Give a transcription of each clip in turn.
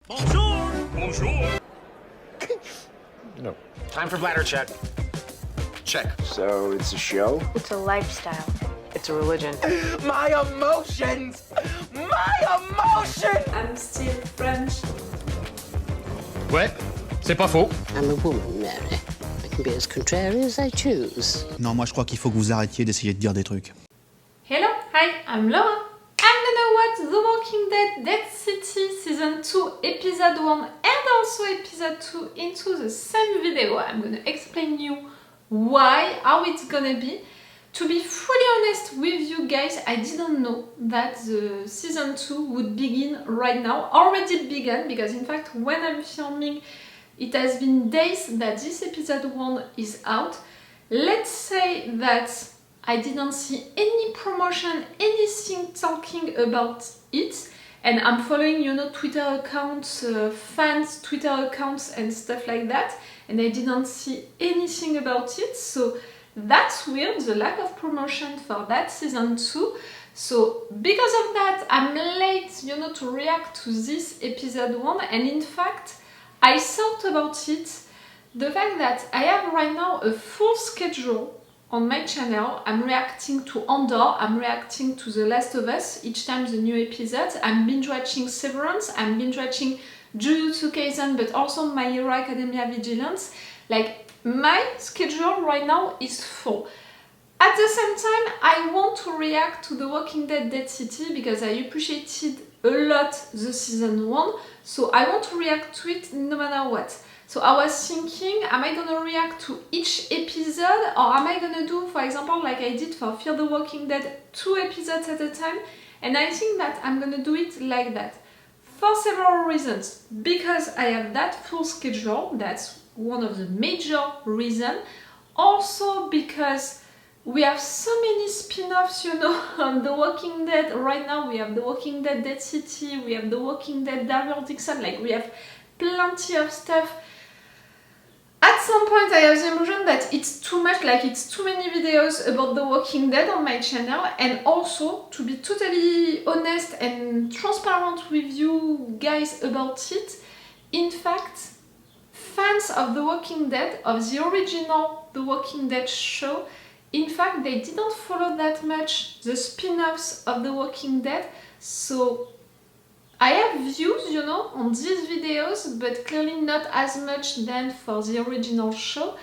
Bonjour! Bonjour! No. Time for bladder check. Check. So it's a show? It's a lifestyle. It's a religion. My emotions! My emotions! I'm still French. Ouais, c'est pas faux. I'm a woman, Mary. I can be as contrary as I choose. Non, moi je crois qu'il faut que vous arrêtiez d'essayer de dire des trucs. Hello, hi, I'm Laura. I'm gonna watch The Walking Dead Dead City Season 2 Episode 1 and also Episode 2 into the same video. I'm gonna explain you why, how it's gonna be. To be fully honest with you guys, I didn't know that the Season 2 would begin right now. Already began, because in fact when I'm filming it has been days that this Episode 1 is out. Let's say that I didn't see any promotion, anything talking about it, and I'm following, you know, Twitter accounts, fans' Twitter accounts and stuff like that, and I didn't see anything about it, so that's weird, the lack of promotion for that Season 2. So because of that, I'm late, you know, to react to this Episode 1, and in fact, I thought about it, the fact that I have right now a full schedule on my channel. I'm reacting to Andor, I'm reacting to The Last of Us, each time the new episodes. I'm binge watching Severance, I'm binge watching Jujutsu Kaisen, but also My Hero Academia Vigilance. Like, my schedule right now is full. At the same time, I want to react to The Walking Dead Dead City because I appreciated a lot the Season 1, so I want to react to it no matter what. So I was thinking, am I gonna react to each episode, or am I gonna do, for example, like I did for Fear the Walking Dead, 2 episodes at a time? And I think that I'm gonna do it like that. For several reasons. Because I have that full schedule, that's one of the major reasons. Also because we have so many spin-offs, you know, on The Walking Dead. Right now we have The Walking Dead Dead City, we have The Walking Dead Daryl Dixon, like we have plenty of stuff. At some point I have the impression that it's too much, like it's too many videos about The Walking Dead on my channel, and also, to be totally honest and transparent with you guys about it, in fact, fans of The Walking Dead, of the original The Walking Dead show, in fact they didn't follow that much the spin-offs of The Walking Dead, so I have views, you know, on these videos, but clearly not as much than for the original show.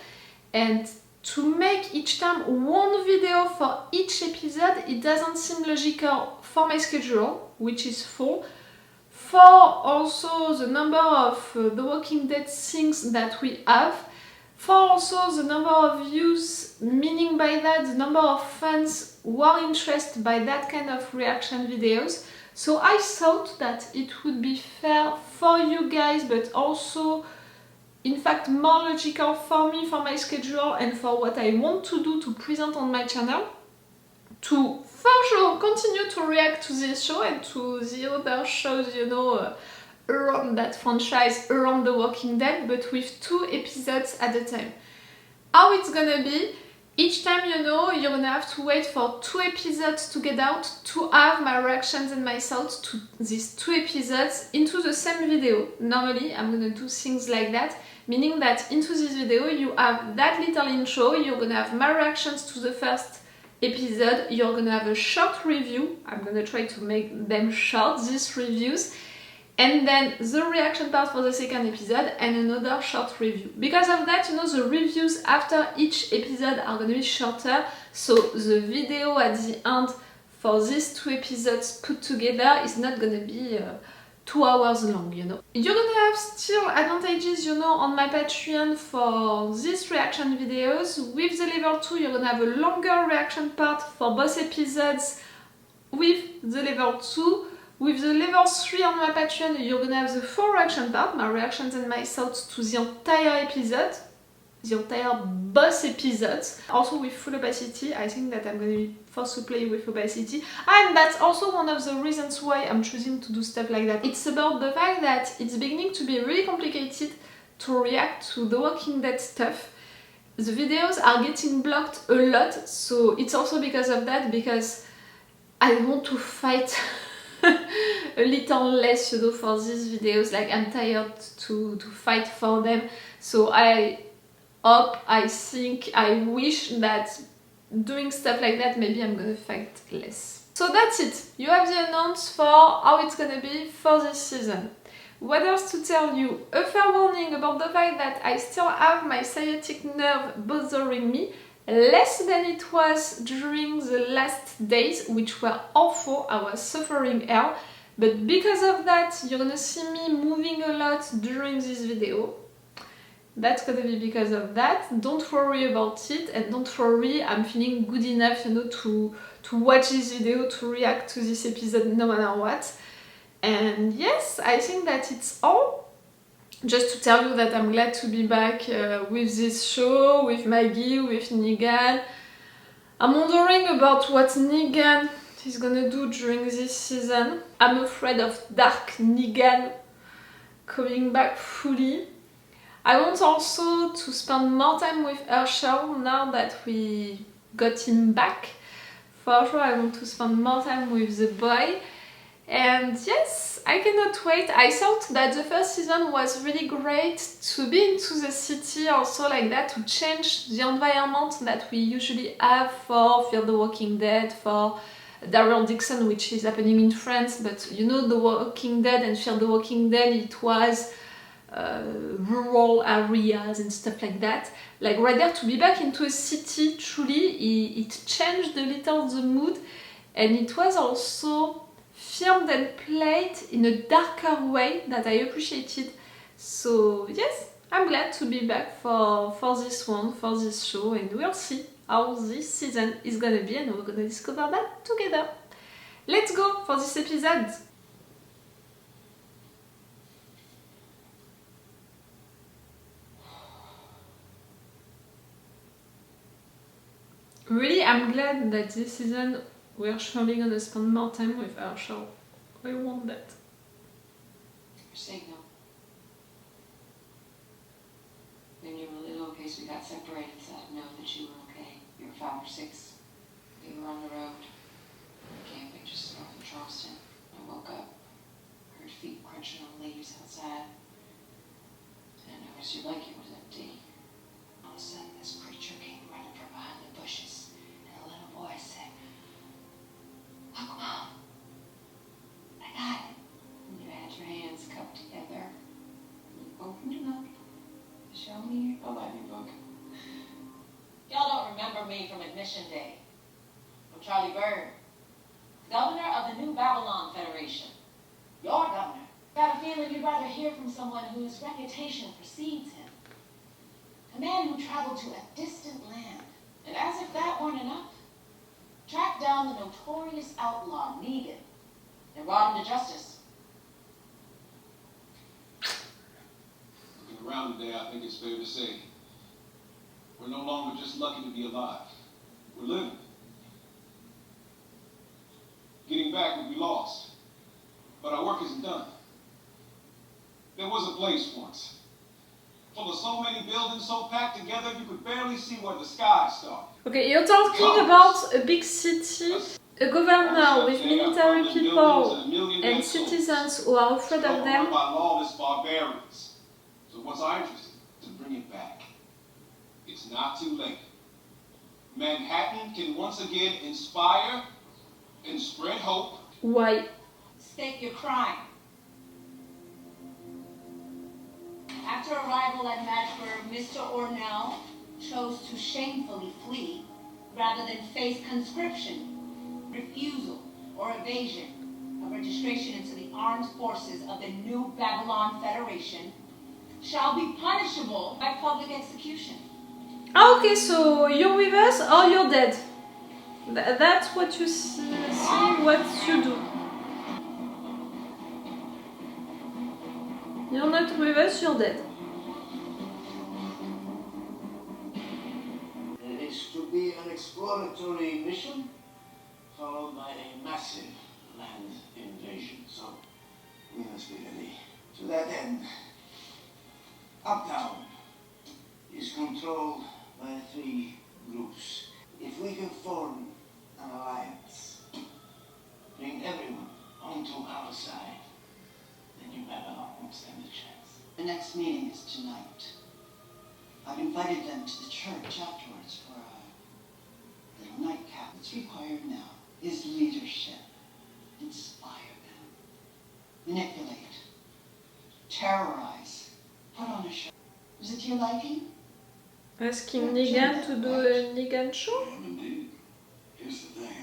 And to make each time one video for each episode, it doesn't seem logical for my schedule, which is full. For also the number of The Walking Dead things that we have. For also the number of views, meaning by that the number of fans who are interested by that kind of reaction videos. So I thought that it would be fair for you guys, but also, in fact, more logical for me, for my schedule, and for what I want to do to present on my channel, to for sure continue to react to this show and to the other shows, you know, around that franchise, around The Walking Dead, but with 2 episodes at a time. How it's gonna be? Each time, you know, you're gonna have to wait for 2 episodes to get out to have my reactions and my thoughts to these 2 episodes into the same video. Normally, I'm gonna do things like that, meaning that into this video you have that little intro, you're gonna have my reactions to the first episode, you're gonna have a short review, I'm gonna try to make them short, these reviews, and then the reaction part for the second episode and another short review. Because of that, you know, the reviews after each episode are gonna be shorter, so the video at the end for these 2 episodes put together is not gonna be 2 hours long, you know. You're gonna have still advantages, you know, on my Patreon for these reaction videos. With the level 2, you're gonna have a longer reaction part for both episodes with the level 2. With the level 3 on my Patreon, you're gonna have the full reaction part, my reactions and my thoughts to the entire episode, the entire both episodes. Also with full opacity, I think that I'm gonna be forced to play with opacity. And that's also one of the reasons why I'm choosing to do stuff like that. It's about the fact that it's beginning to be really complicated to react to The Walking Dead stuff. The videos are getting blocked a lot, so it's also because of that, because I want to fight a little less, you know, for these videos. Like, I'm tired to fight for them. So I hope, I think, I wish that doing stuff like that, maybe I'm gonna fight less. So that's it. You have the announce for how it's gonna be for this season. What else to tell you? A fair warning about the fact that I still have my sciatic nerve bothering me, less than it was during the last days, which were awful. I was suffering hell, but because of that, you're gonna see me moving a lot during this video. That's gonna be because of that. Don't worry about it, and don't worry, I'm feeling good enough, you know, to watch this video, to react to this episode no matter what. And yes, I think that it's all. Just to tell you that I'm glad to be back with this show, with Maggie, with Negan. I'm wondering about what Negan is gonna do during this season. I'm afraid of dark Negan coming back fully. I want also to spend more time with Hershel now that we got him back. For sure, I want to spend more time with the boy. And yes, I cannot wait. I thought that the first season was really great to be into the city also like that, to change the environment that we usually have for Fear the Walking Dead, for Daryl Dixon, which is happening in France, but you know, The Walking Dead and Fear the Walking Dead, it was rural areas and stuff like that. Like right there, to be back into a city, truly, it changed a little the mood, and it was also filmed and played in a darker way that I appreciated. So yes, I'm glad to be back for this one, for this show, and we'll see how this season is gonna be, and we're gonna discover that together. Let's go for this episode. Really, I'm glad that this season we're surely gonna spend more time with Hershel. I want that. Your signal. When you were little, in case we got separated, so I'd know that you were okay. You were 5 or 6. We were on the road. Camping just north of Charleston. I woke up. Heard feet crunching on leaves outside. And I noticed your blanket was empty. All of a sudden, this creature came running from behind the bushes. And a little voice said, "Look, Mom. I got it." And you had your hands cupped together. You opened them up to show me a library book. Y'all don't remember me from admission day. I'm Charlie Bird, governor of the New Babylon Federation. Your governor. Got a feeling you'd rather hear from someone whose reputation precedes him. A man who traveled to a distant land, and as if that weren't enough, tracked down the notorious outlaw Negan and brought him to justice. Looking around today, I think it's fair to say we're no longer just lucky to be alive. We're living. Getting back would be lost, but our work isn't done. There was a place once, full of so many buildings so packed together you could barely see where the sky started. Okay, you're talking about a big city, a governor with military people and citizens who are afraid of them. By lawless barbarians. So what's our interest? To bring it back. It's not too late. Manhattan can once again inspire and spread hope. Why? State your crime. After arrival at Matchburg, Mr. Ornell chose to shamefully flee rather than face conscription, refusal, or evasion of registration into the armed forces of the New Babylon Federation shall be punishable by public execution. Okay, so you're with us or you're dead. That's what you see, what you do. You're not with us, you're dead. It's to be an exploratory mission followed by a massive land invasion. So we must be ready. To that end, Uptown is controlled by 3 groups. If we can form an alliance, bring everyone until outside, then you better not stand a chance. The next meeting is tonight. I've invited them to the church afterwards for a little nightcap. What's required now is leadership. Inspire them. Manipulate. Terrorize. Put on a show. Is it to your liking? Asking Negan to do a Negan show? I am indeed. Here's the thing,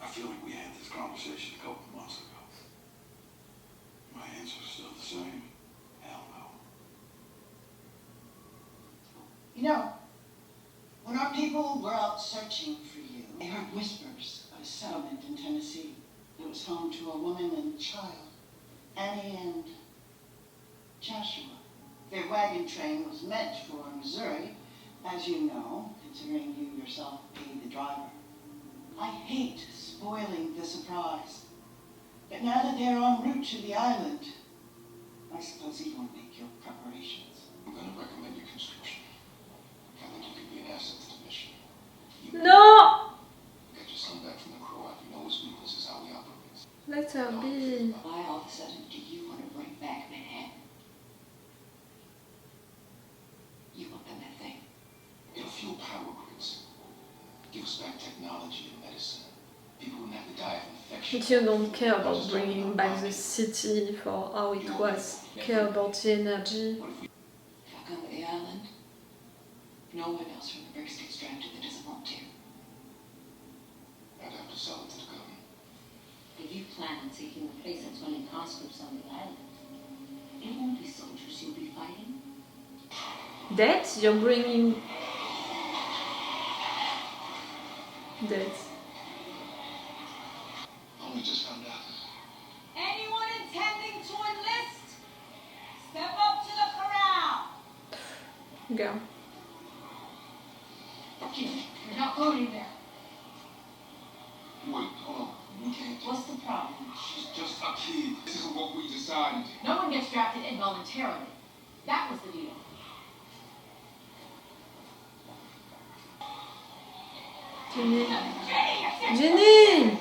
I feel like we had this conversation a couple of months ago. My answer's still the same. Hell no. You know, when our people were out searching for you, they heard whispers of a settlement in Tennessee. It was home to a woman and child, Annie and Joshua. Their wagon train was meant for Missouri, as you know, considering you yourself paid the driver. I hate spoiling the surprise. But now that they're en route to the island, I suppose you want to make your preparations. I'm going to recommend your construction. I think you could be an asset to the mission. No! Get your son back from the Croat. You know his weakness is how he operates. Let her be. Why all of a sudden do you want to bring back Manhattan? You open that thing. It'll fuel power grids. Give us back technology and medicine. People wouldn't have to die of infection. But you don't care about bringing back the city for how it was. You care about the energy. If I come to the island, no one else from the bricks gets drafted that doesn't want to. I'd have to sell it to the government. If you plan on taking the place that's running conscripts on the island, it won't be soldiers you'll be fighting. That you're bringing. That. Only just found out. Anyone intending to enlist, step up to the corral. Girl. You're not voting there. Wait, hold on. We can't. What's the problem? She's just a kid. This isn't what we decided. No one gets drafted involuntarily. That was the deal. Ginny. Ginny!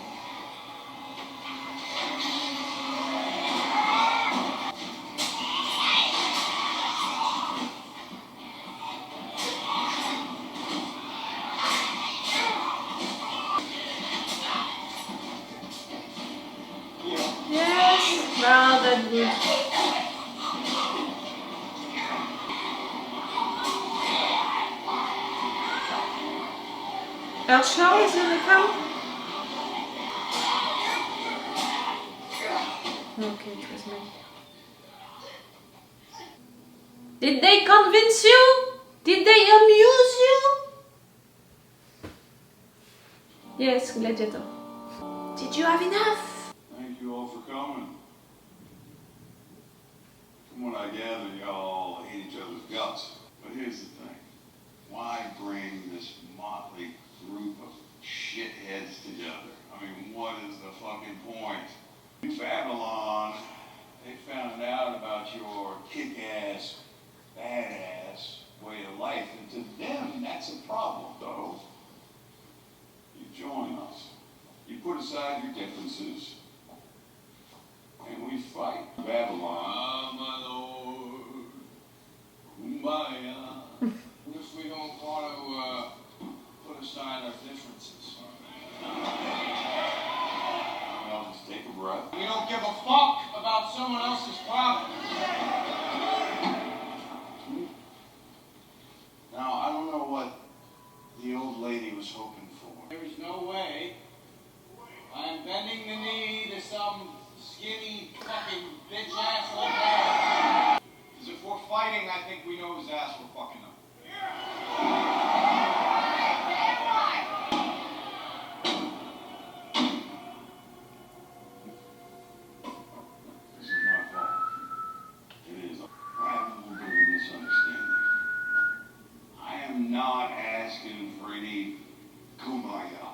Yes! Wow, that's good. Hershel is gonna come? Okay, it was me. Did they convince you? Did they amuse you? Yes, Gladiator. Did you have enough? Thank you all for coming. From what I gather, y'all hate each other's guts. But here's the thing. Why bring this motley group of shitheads together? I mean, what is the fucking point? In Babylon, they found out about your kick-ass, badass way of life, and to them, that's a problem, though. You join us. You put aside your differences, and we fight. Babylon. Ah, my lord. Kumbaya. If we don't want to put aside our differences. Well, just take a breath. We don't give a fuck about someone else's problem. Now, I don't know what the old lady was hoping for. There is no way I'm bending the knee to some skinny fucking bitch ass old man. Because if we're fighting, I think we know whose ass we're fucking up. This is my fault. It is. I have a little bit of a misunderstanding. I am not asking for any kumbaya.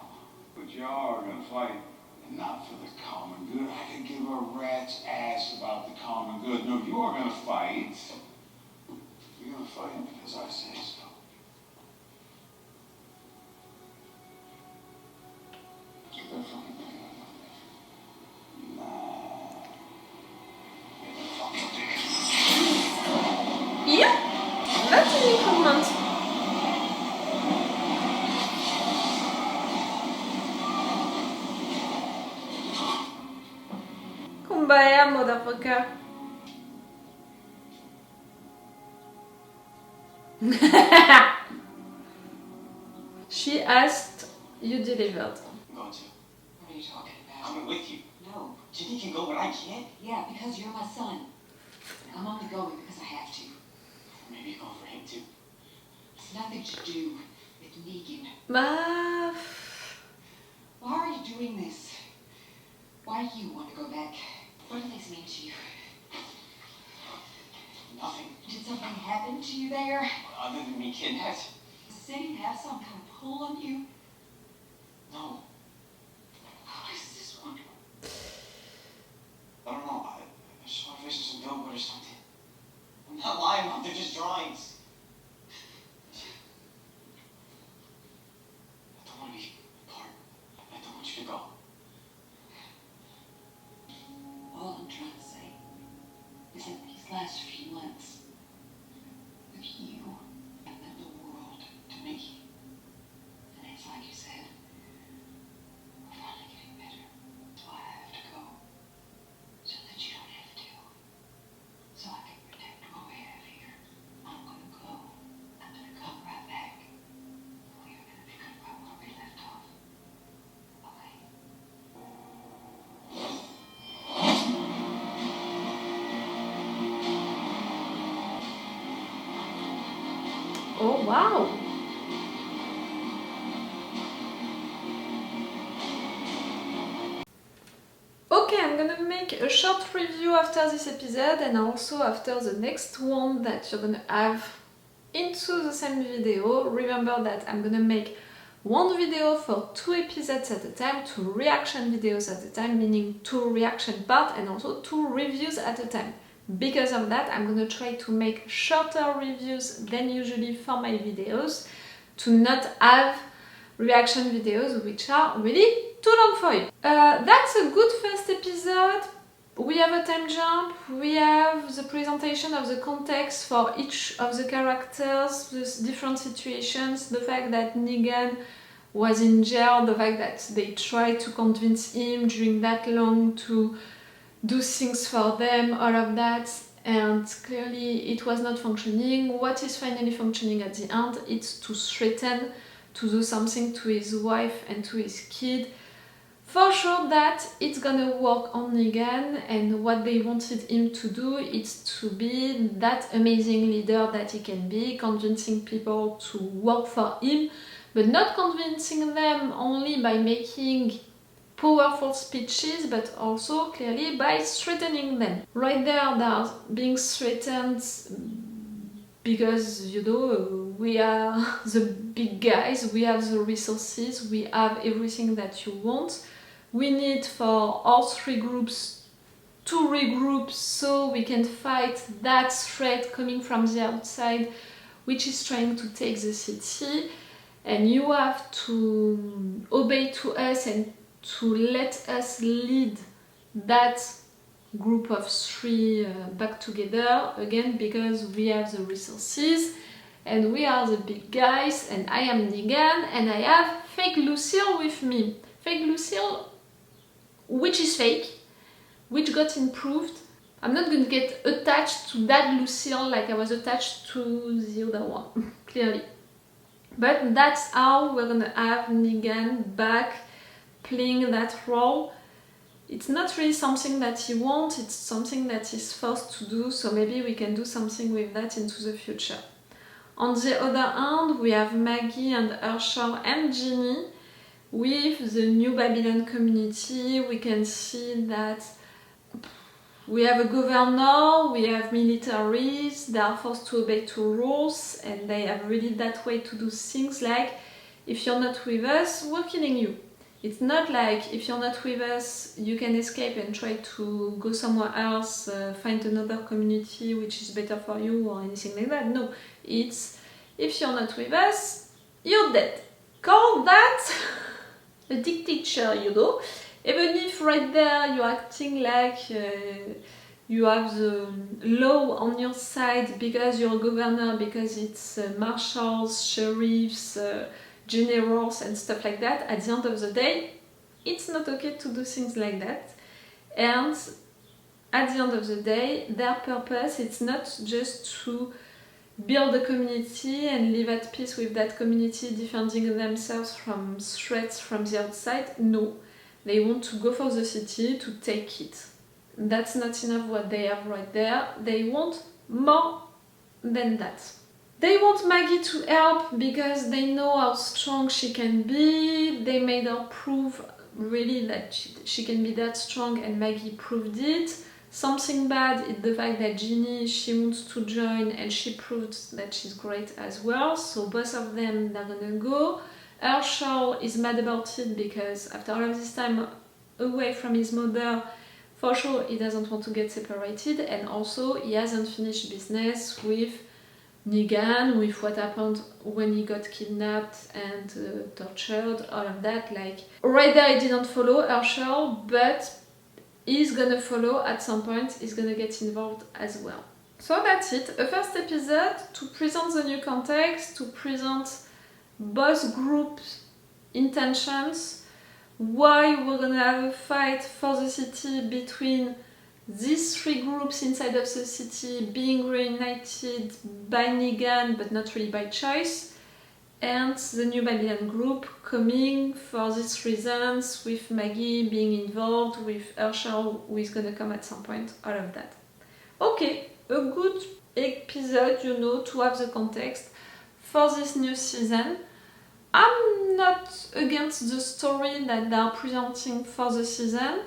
But y'all are gonna fight, and not for the common good. I can give a rat's ass about the common good. No, you are gonna fight. You're gonna fight because I say so. Keep that fucking thing on. Nah. Yeah, motherfucker. She asked, you delivered. I'm going to. What are you talking about? Coming with you. No. Ginny can go, but I can't. Yeah, because you're my son. And I'm only going because I have to. Maybe you're going for him too. It's nothing to do with Negan. Bah. Why are you doing this? Why do you want to go back? What do things mean to you? Nothing. Did something happen to you there? Other than me kidnapped. Does the city have some kind of pull on you? No. What is this one? I don't know. I just want to visit some billboard or something. I'm not lying, Mom. They're just drawings. I don't want to be apart. I don't want you to go. All I'm trying to say is that these last few months with you have meant the world to me. And it's like you said, we're finally getting better. So I have to go. So that you don't have to. So I can protect my way out of here. I'm gonna go. I'm gonna come right back. We're gonna pick up right where we left off. Okay? Oh wow. Okay, I'm gonna make a short review after this episode and also after the next one that you're gonna have into the same video. Remember that I'm gonna make one video for 2 episodes at a time, 2 reaction videos at a time, meaning 2 reaction parts and also 2 reviews at a time. Because of that, I'm gonna try to make shorter reviews than usually for my videos, to not have reaction videos which are really too long for you. That's a good first episode. We have a time jump, we have the presentation of the context for each of the characters, the different situations, the fact that Negan was in jail, the fact that they tried to convince him during that long to do things for them, all of that, and clearly it was not functioning. What is finally functioning at the end? It's to threaten to do something to his wife and to his kid. For sure that it's gonna work on Negan, and what they wanted him to do is to be that amazing leader that he can be, convincing people to work for him, but not convincing them only by making powerful speeches, but also clearly by threatening them. Right there, they're being threatened because, you know, we are the big guys, we have the resources, we have everything that you want. We need for all 3 groups to regroup so we can fight that threat coming from the outside, which is trying to take the city. And you have to obey to us and to let us lead that group of 3 back together again, because we have the resources and we are the big guys, and I am Negan and I have fake Lucille with me. Fake Lucille, which is fake, which got improved. I'm not going to get attached to that Lucille like I was attached to the other one, clearly. But that's how we're gonna have Negan back playing that role. It's not really something that he wants, it's something that he's forced to do, so maybe we can do something with that into the future. On the other hand, we have Maggie and Hershel and Ginny with the New Babylon community. We can see that we have a governor, we have militaries, they are forced to obey to rules, and they have really that way to do things like, if you're not with us, we're killing you. It's not like, if you're not with us, you can escape and try to go somewhere else, find another community which is better for you or anything like that. No, it's, if you're not with us, you're dead. Call that a dictator, you know. Even if right there you're acting like you have the law on your side because you're a governor, because it's marshals, sheriffs, generals and stuff like that, at the end of the day, it's not okay to do things like that. And at the end of the day, their purpose it's not just to build a community and live at peace with that community, defending themselves from threats from the outside. No, they want to go for the city to take it. That's not enough what they have right there. They want more than that. They want Maggie to help because they know how strong she can be. They made her prove really that she can be that strong, and Maggie proved it. Something bad is the fact that Ginny, she wants to join and she proved that she's great as well. So both of them, they're gonna go. Hershel is mad about it because after all of this time away from his mother, for sure he doesn't want to get separated, and also he hasn't finished business with Negan, with what happened when he got kidnapped and tortured, all of that. Like, right there he didn't follow Hershel, but he's gonna follow at some point, he's gonna get involved as well. So that's it, a first episode to present the new context, to present both groups' intentions, why we're gonna have a fight for the city between these three groups inside of the city being reunited by Negan but not really by choice, and the new Babylon group coming for these reasons, with Maggie being involved, with Hershel who is gonna come at some point, all of that. Okay, a good episode, you know, to have the context for this new season. I'm not against the story that they are presenting for the season.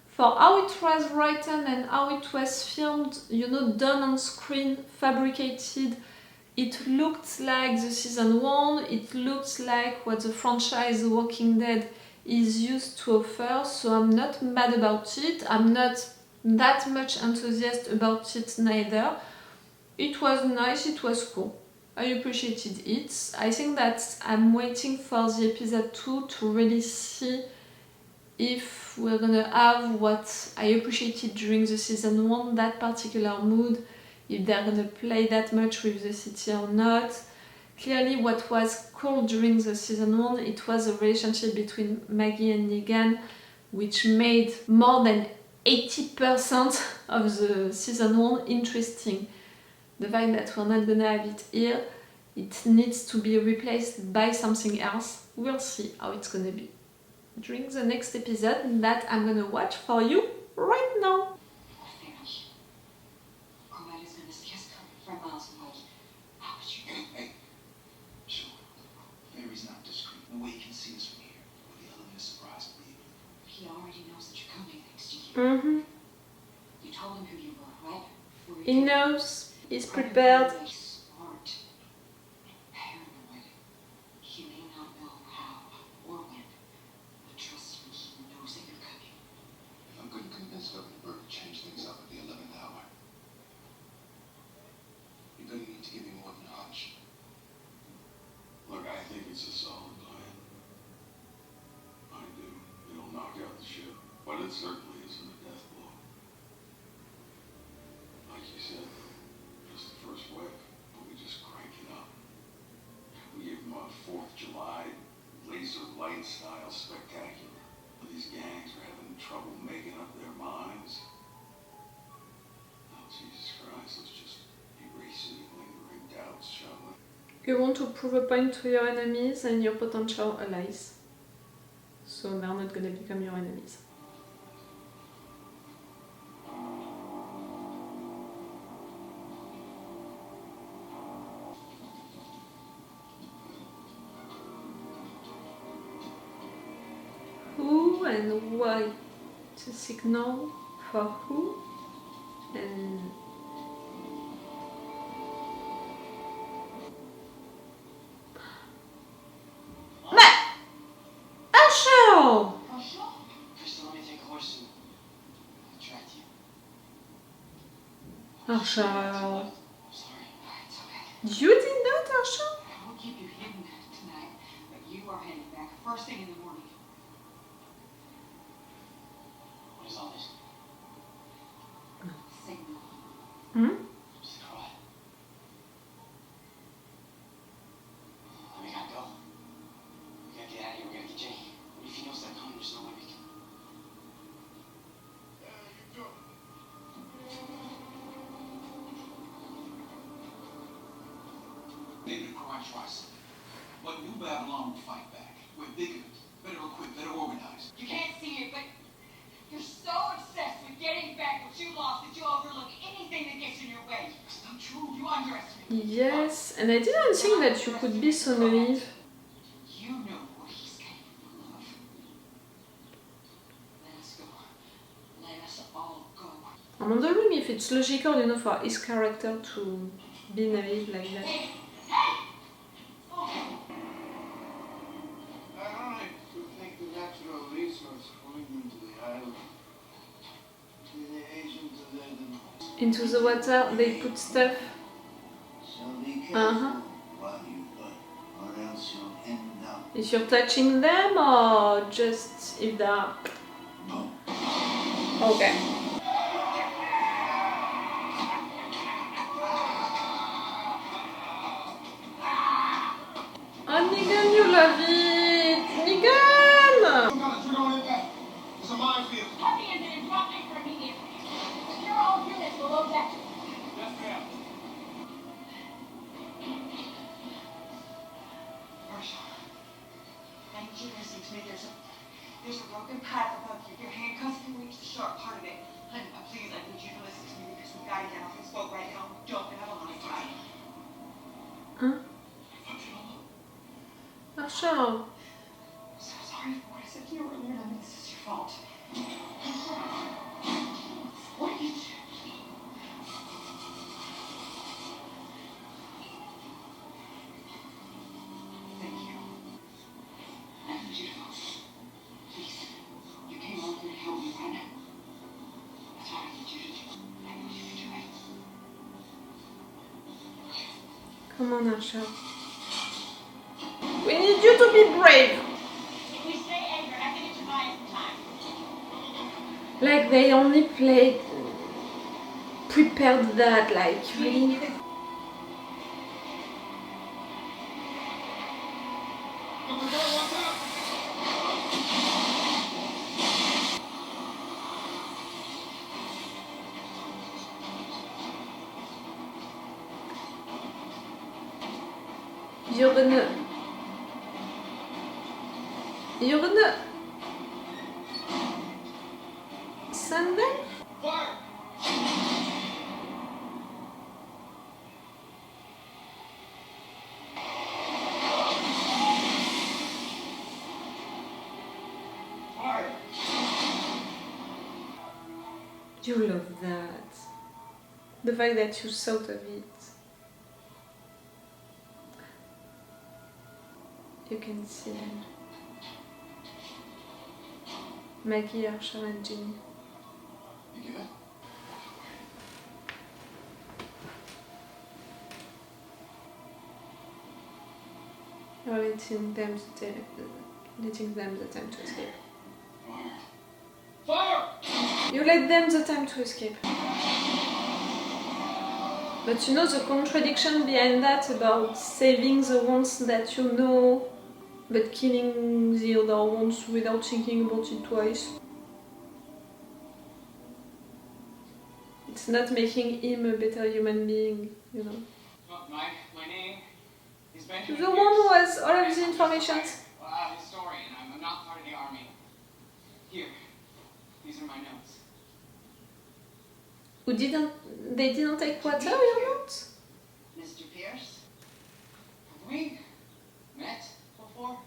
For how it was written and how it was filmed, you know, done on screen, fabricated, it looked like the season 1, it looks like what the franchise The Walking Dead is used to offer, so I'm not mad about it. I'm not that much enthusiastic about it neither. It was nice, it was cool. I appreciated it. I think that I'm waiting for the episode 2 to really see if we're gonna have what I appreciated during the season 1, that particular mood, if they're gonna play that much with the city or not. Clearly what was cool during the season 1, it was a relationship between Maggie and Negan, which made more than 80% of the season 1 interesting. The fact that we're not gonna have it here, it needs to be replaced by something else. We'll see how it's gonna be during the next episode that I'm gonna watch for you right now. From miles away. How would you? Hey, sure. Mary's not discreet. No way he can see us from here. But the element of surprise will be able to. He already knows that you're coming next year. You told him who you were, right? He knows. He's prepared. Smart. Paranoid. He may not know how or when. But trust me, he knows that you're coming. If I'm good and convinced Governor Burke to change things up at the 11th hour, you're gonna need to give me more than a hunch. Look, I think it's a solid plan. I do. It'll knock out the ship, but it certainly isn't a death blow. Like you said, just the first wave, but we just crank it up. We give them a 4th of July laser light style spectacular. These gangs are having trouble making up their minds. Oh, Jesus Christ, let's just erase any lingering doubts, shall we? You want to prove a point to your enemies and your potential allies. So they're not gonna become your enemies. Who and why to signal for who and Hershel! Crystal, let me take a horse and attract you. Hershel. I'm sorry. It's okay. You did not, Hershel? I won't keep you hidden tonight, but you are heading back first thing in the morning. What is all this? Signal. Just quiet. We gotta go. We gotta get out of here. We gotta get Jenny. If he knows they're coming, there's no way we can. There you go. Maybe the Quran tries something. But New Babylon will fight back. We're bigger, better equipped, better organized. You can't see it, but you're so obsessed with getting back what you lost that you overlook anything that gets in your way. That's not true. You underestimate me. Yes, and I didn't think that you could be so naive. You know what he's capable of. Let us go. Let us all go. I'm wondering if it's logical, you know, for his character to be naive like that. I think the natural resource flowing into the island. The Asians are there the Into the water, they put stuff. So be careful Uh-huh. while you look, or else you'll end up. If you're touching them or just if they are. No. Okay. Oh, Negan, you love it! Negan! Some kind of trigger on impact. It's a minefield. Cut the engine and drop it for immediately. Secure all units below deck. Yes, ma'am. Hershel, I need you to listen to me. There's a broken pipe above you. Your handcuffs can reach the sharp part of it. Honey, please, I need you to listen to me because we've got to get off this boat right now. We don't have a lot of time. Huh? Hershel. I'm so sorry for what I said to you earlier. I mean, this is your fault. What did you do? Thank you. I need you to go. Please. You came over here to help me right now. That's all I need you to do. I need you to do it. Come on, Hershel. We need you to be brave. If we stay anchored, I think it should buy us some time. Like they only played, prepared that, like really. You're gonna send them? Fire! Fire! You love that. The fact that you thought of it. You can see them. Maggie, Hershel and Ginny. You good? You're letting them the time to escape. Fire! Fire! You let them the time to escape. But you know the contradiction behind that about saving the ones that you know, but killing the other ones without thinking about it twice. It's not making him a better human being, you know. My name is The Benjamin. one who has all of the information. Historian. I'm not part of the army. Here, these are my notes. They didn't take water, your notes? Mr. Pierce? Have we met before?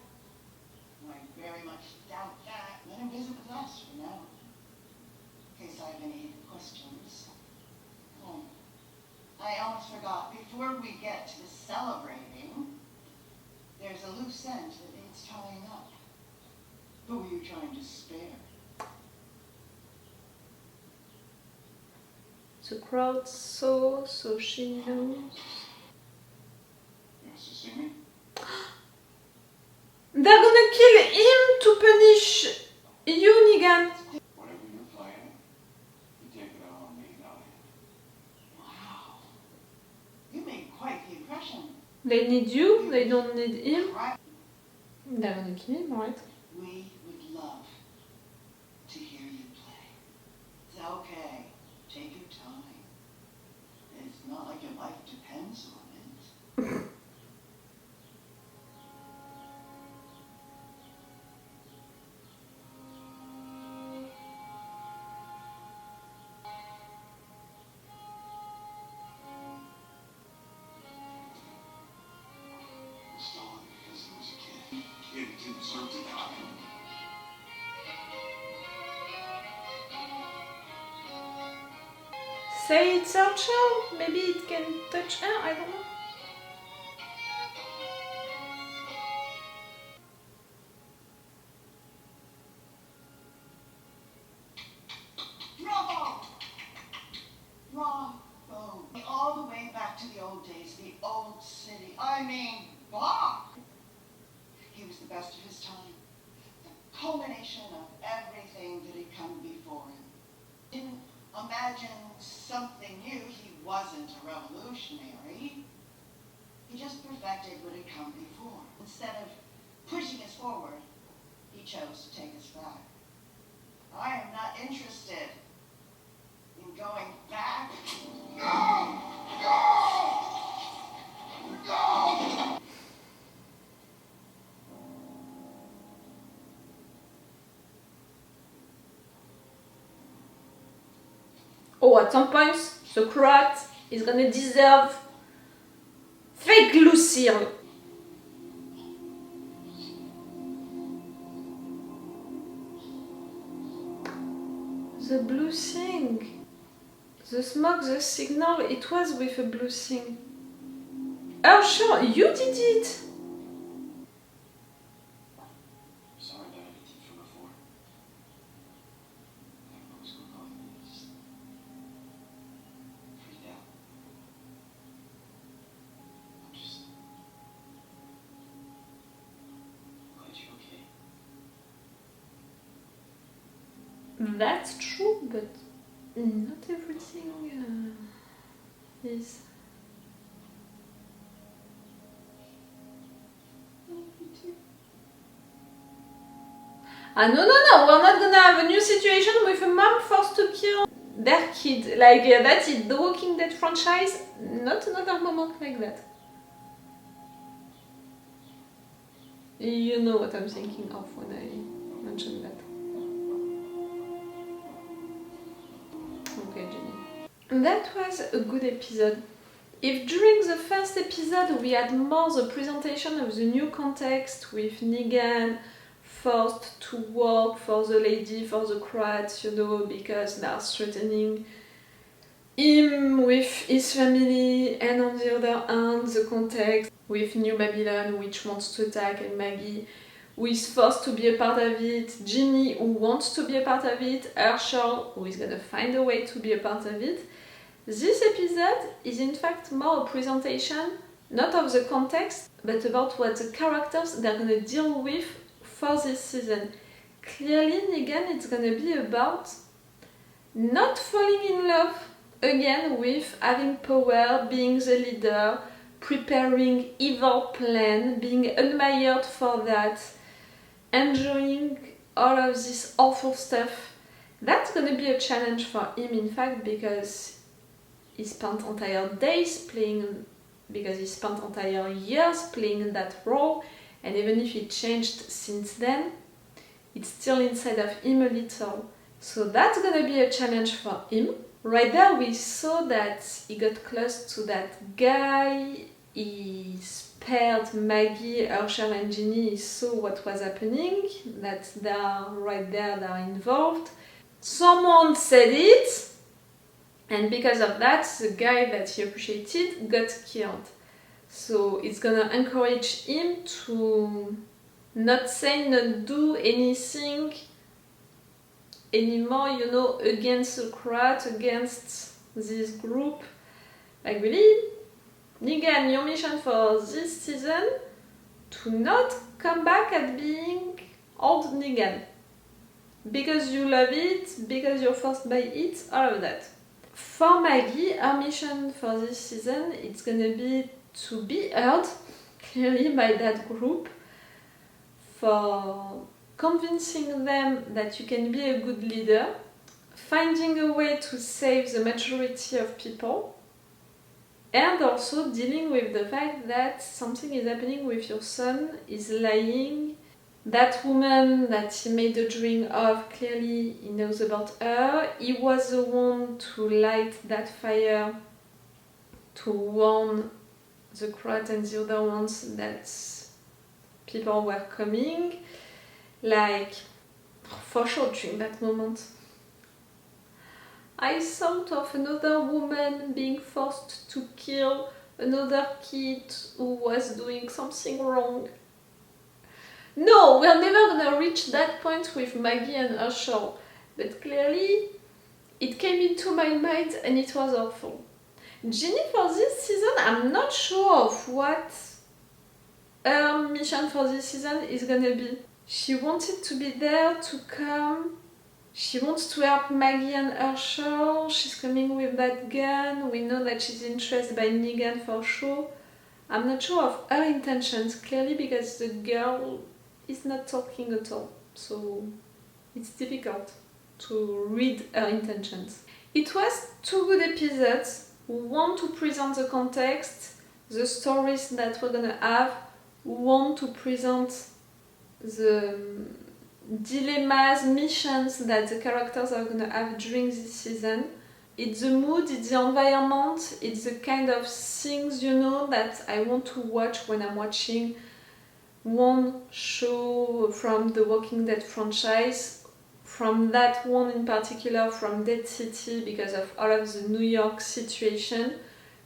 I very much doubt that. Let him visit with us for now. In case I have any questions. Oh, I almost forgot. Before we get to the celebrating, there's a loose end that needs tying up. Who were you trying to spare? The crowd saw, so she knows. You want to see me? They're gonna kill him to punish you, Negan. Whatever you're planning, you take it out on me, not him. Wow. You made quite the impression. They need you, they don't need him. Right. They're gonna kill him, right? We would love to hear you play. It's okay. Take your time. It's not like your life depends on it. concerted action. Say it's Hershel, maybe it can touch her, I don't know. Bravo! Bravo! All the way back to the old days, the old city. I mean, Bob! He was the best of his time. The culmination of everything that had come before him. Didn't imagine something new. He wasn't a revolutionary. He just perfected what had come before. Instead of pushing us forward, he chose to take us back. I am not interested in going back. No! No! No! Oh, at some point, the Croat is gonna deserve fake Lucille. The blue thing. The smoke, the signal, it was with a blue thing. Oh, sure, you did it! Sorry about everything from before. I don't know what's going on. I just freaked out. I'm just glad you're okay. That's true, but not everything is. Ah, no, we're not gonna have a new situation with a mom forced to kill their kid. Like, that's it, the Walking Dead franchise, not another moment like that. You know what I'm thinking of when I mention that. Okay, Jenny. That was a good episode. If during the first episode we had more the presentation of the new context with Negan forced to work for the lady, for the Croats, you know, because they are threatening him with his family, and on the other hand the context with New Babylon, which wants to attack, and Maggie, who is forced to be a part of it, Ginny, who wants to be a part of it, Hershel, who is gonna find a way to be a part of it. This episode is in fact more a presentation, not of the context, but about what the characters they're gonna deal with for this season. Clearly, Negan, it's gonna be about not falling in love again with having power, being the leader, preparing evil plan, being admired for that, enjoying all of this awful stuff. That's gonna be a challenge for him, in fact, because he spent entire days playing, because he spent entire years playing that role, and even if it changed since then, it's still inside of him a little. So that's gonna be a challenge for him. Right there we saw that he got close to that guy, he spared Maggie, Hershel and Ginny, he saw what was happening, that they are right there, they are involved. Someone said it, and because of that, the guy that he appreciated got killed. So it's gonna encourage him to not say, not do anything anymore, you know, against the crowd, against this group. Like, really, Negan, your mission for this season, to not come back at being old Negan. Because you love it, because you're forced by it, all of that. For Maggie, her mission for this season, it's gonna be to be heard, clearly, by that group, for convincing them that you can be a good leader, finding a way to save the majority of people, and also dealing with the fact that something is happening with your son, is lying. That woman that he made a dream of, clearly he knows about her. He was the one to light that fire to warn the Croat and the other ones that people were coming, like, for sure during that moment. I thought of another woman being forced to kill another kid who was doing something wrong. No, we're never gonna reach that point with Maggie and Hershel, but clearly it came into my mind and it was awful. Ginny for this season, I'm not sure of what her mission for this season is gonna be. She wanted to be there to come. She wants to help Maggie and Hershel. She's coming with that gun. We know that she's interested by Negan for sure. I'm not sure of her intentions, clearly because the girl is not talking at all. So it's difficult to read her intentions. It was 2 good episodes. One to present the context, the stories that we're gonna have. One to present the dilemmas, missions that the characters are gonna have during this season. It's the mood, it's the environment, it's the kind of things, you know, that I want to watch when I'm watching one show from the Walking Dead franchise, from that one in particular, from Dead City, because of all of the New York situation.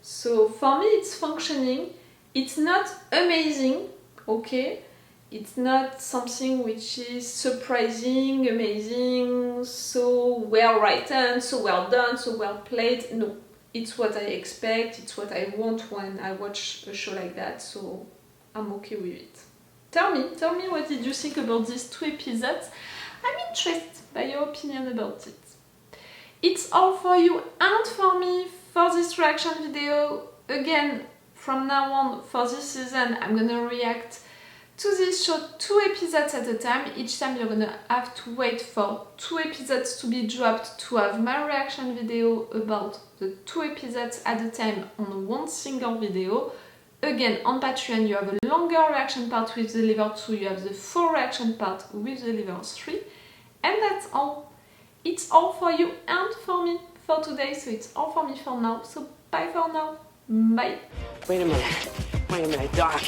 So for me it's functioning. It's not amazing, okay? It's not something which is surprising, amazing, so well written, so well done, so well played. No, it's what I expect, it's what I want when I watch a show like that, so I'm okay with it. Tell me what did you think about these 2 episodes? I'm interested by your opinion about it. It's all for you and for me for this reaction video. Again, from now on, for this season, I'm gonna react to this show 2 episodes at a time. Each time you're gonna have to wait for 2 episodes to be dropped to have my reaction video about the 2 episodes at a time on one single video. Again, on Patreon you have a longer reaction part with the level 2, you have the full reaction part with the level 3, and that's all. It's all for you and for me for today, so it's all for me for now, so bye for now, bye. Wait a minute, Doc.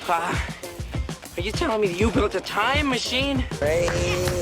Are you telling me that you built a time machine? Crazy.